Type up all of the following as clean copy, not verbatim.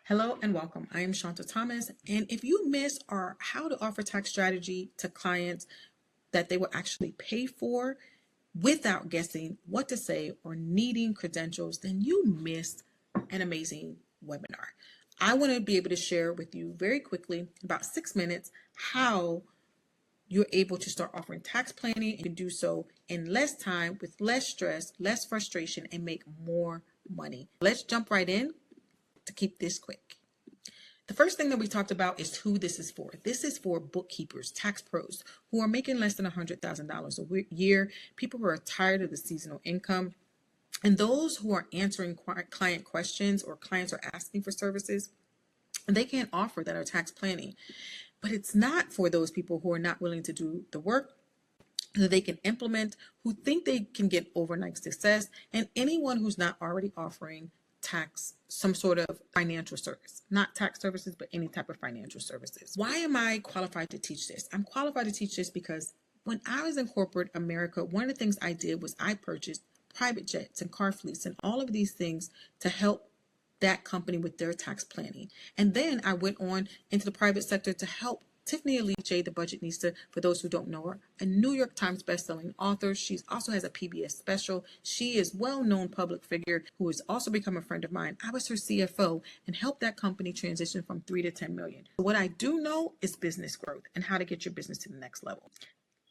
Hello and welcome. I am Shanta Thomas. And if you missed our how to offer tax strategy to clients that they will actually pay for without guessing what to say or needing credentials, then you missed an amazing webinar. I want to be able to share with you very quickly, about 6 minutes, how you're able to start offering tax planning and do so in less time with less stress, less frustration, and make more money. Let's jump right in to keep this quick. The first thing that we talked about is who this is for. This is for bookkeepers, tax pros who are making less than $100,000 a year, people who are tired of the seasonal income, and those who are answering client questions or clients are asking for services and they can't offer that are tax planning. But it's not for those people who are not willing to do the work that they can implement, who think they can get overnight success, and anyone who's not already offering some sort of financial service, not tax services, but any type of financial services. Why am I qualified to teach this? I'm qualified to teach this because when I was in corporate America, one of the things I did was I purchased private jets and car fleets and all of these things to help that company with their tax planning. And then I went on into the private sector to help Tiffany Aliche, the budgetnista, for those who don't know her, a New York Times bestselling author. She also has a PBS special. She is a well-known public figure who has also become a friend of mine. I was her CFO and helped that company transition from 3 to 10 million. What I do know is business growth and how to get your business to the next level.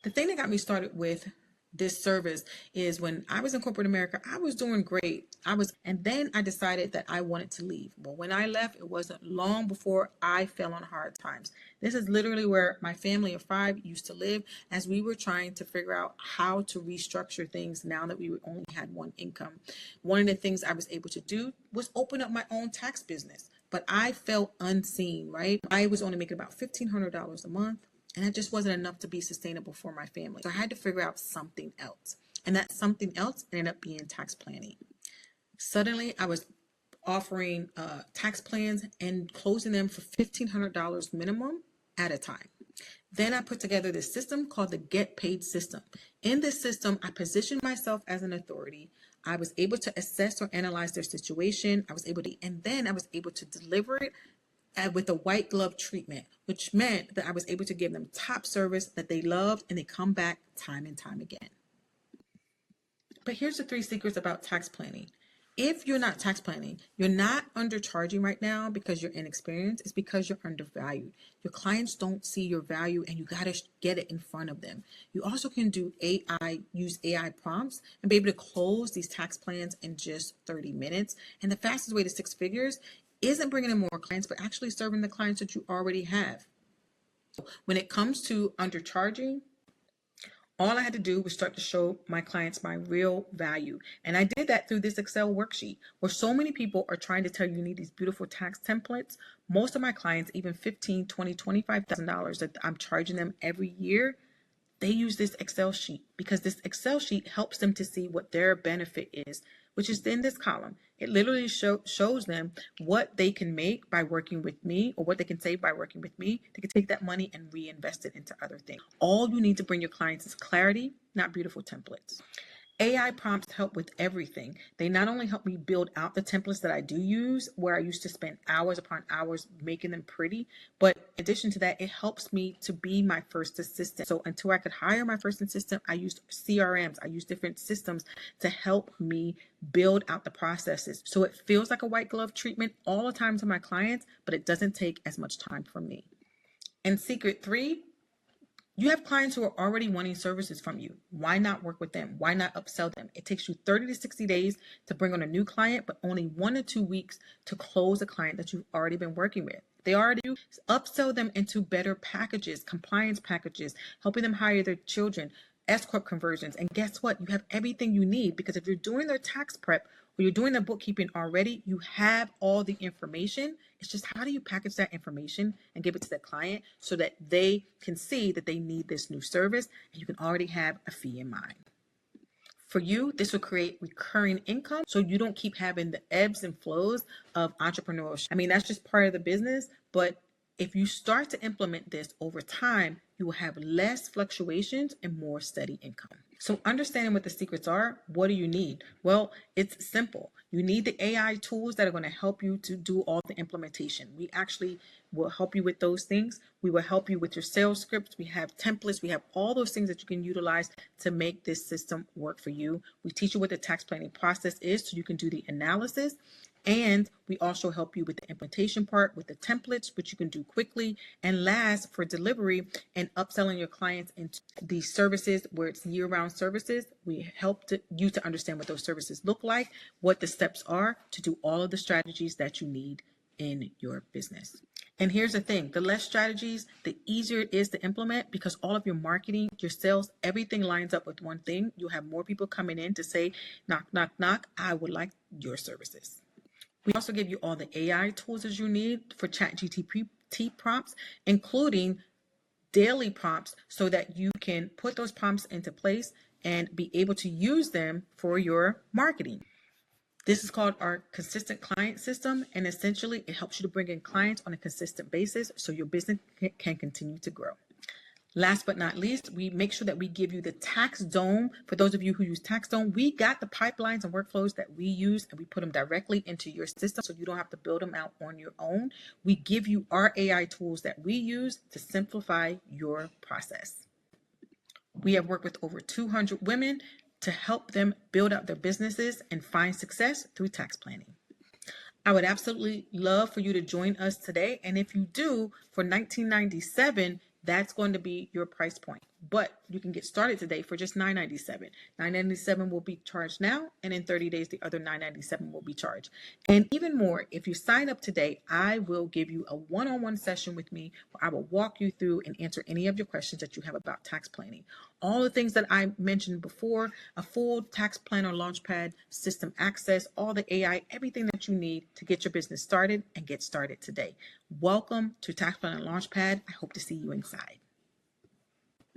The thing that got me started with this service is when I was in corporate America, I was doing great. And then I decided that I wanted to leave. But when I left, it wasn't long before I fell on hard times. This is literally where my family of 5 used to live as we were trying to figure out how to restructure things now that we only had one income. One of the things I was able to do was open up my own tax business, but I felt unseen, right? I was only making about $1,500 a month. And that just wasn't enough to be sustainable for my family. So I had to figure out something else. And that something else ended up being tax planning. Suddenly, I was offering tax plans and closing them for $1,500 minimum at a time. Then I put together this system called the Get Paid system. In this system, I positioned myself as an authority. I was able to assess or analyze their situation. And then I was able to deliver it with a white glove treatment, which meant that I was able to give them top service that they loved and they come back time and time again. But here's the 3 secrets about tax planning. If you're not tax planning, you're not undercharging right now because you're inexperienced. It's because you're undervalued. Your clients don't see your value and you got to get it in front of them. You also can use AI prompts and be able to close these tax plans in just 30 minutes. And the fastest way to 6 figures isn't bringing in more clients, but actually serving the clients that you already have. When it comes to undercharging, all I had to do was start to show my clients my real value. And I did that through this Excel worksheet where so many people are trying to tell you need these beautiful tax templates. Most of my clients, even $15,000, $20,000, $25,000 that I'm charging them every year, they use this Excel sheet because this Excel sheet helps them to see what their benefit is, which is in this column. It literally shows them what they can make by working with me or what they can save by working with me. They can take that money and reinvest it into other things. All you need to bring your clients is clarity, not beautiful templates. AI prompts help with everything. They not only help me build out the templates that I do use, where I used to spend hours upon hours making them pretty, but in addition to that, it helps me to be my first assistant. So until I could hire my first assistant, I used CRMs, I used different systems to help me build out the processes. So it feels like a white glove treatment all the time to my clients, but it doesn't take as much time from me. And secret 3, you have clients who are already wanting services from you. Why not work with them? Why not upsell them? It takes you 30 to 60 days to bring on a new client, but only 1 to 2 weeks to close a client that you've already been working with. They already do. Upsell them into better packages, compliance packages, helping them hire their children, S Corp conversions. And guess what? You have everything you need because if you're doing their tax prep or you're doing their bookkeeping already, you have all the information. It's just how do you package that information and give it to the client so that they can see that they need this new service and you can already have a fee in mind. For you, this will create recurring income so you don't keep having the ebbs and flows of entrepreneurship. I mean, that's just part of the business, but If you start to implement this over time, you will have less fluctuations and more steady income. So understanding what the secrets are, what do you need? Well, it's simple. You need the AI tools that are going to help you to do all the implementation. We actually will help you with those things. We will help you with your sales scripts. We have templates. We have all those things that you can utilize to make this system work for you. We teach you what the tax planning process is so you can do the analysis. And we also help you with the implementation part with the templates, which you can do quickly. And last, for delivery and upselling your clients into these services where it's year-round services, we help you to understand what those services look like, what the steps are to do all of the strategies that you need in your business. And here's the thing, the less strategies, the easier it is to implement because all of your marketing, your sales, everything lines up with one thing. You'll have more people coming in to say, knock, knock, knock, I would like your services. We also give you all the AI tools that you need for ChatGPT prompts, including daily prompts so that you can put those prompts into place and be able to use them for your marketing. This is called our consistent client system, and essentially it helps you to bring in clients on a consistent basis so your business can continue to grow. Last but not least, we make sure that we give you the Tax Dome. For those of you who use Tax Dome, we got the pipelines and workflows that we use and we put them directly into your system so you don't have to build them out on your own. We give you our AI tools that we use to simplify your process. We have worked with over 200 women to help them build out their businesses and find success through tax planning. I would absolutely love for you to join us today. And if you do, for $19.97, that's going to be your price point. But you can get started today for just $9.97. $9.97 will be charged now, and in 30 days, the other $9.97 will be charged. And even more, if you sign up today, I will give you a one-on-one session with me where I will walk you through and answer any of your questions that you have about tax planning. All the things that I mentioned before, a full tax planner launchpad, system access, all the AI, everything that you need to get your business started and get started today. Welcome to Tax Planner Launchpad. I hope to see you inside.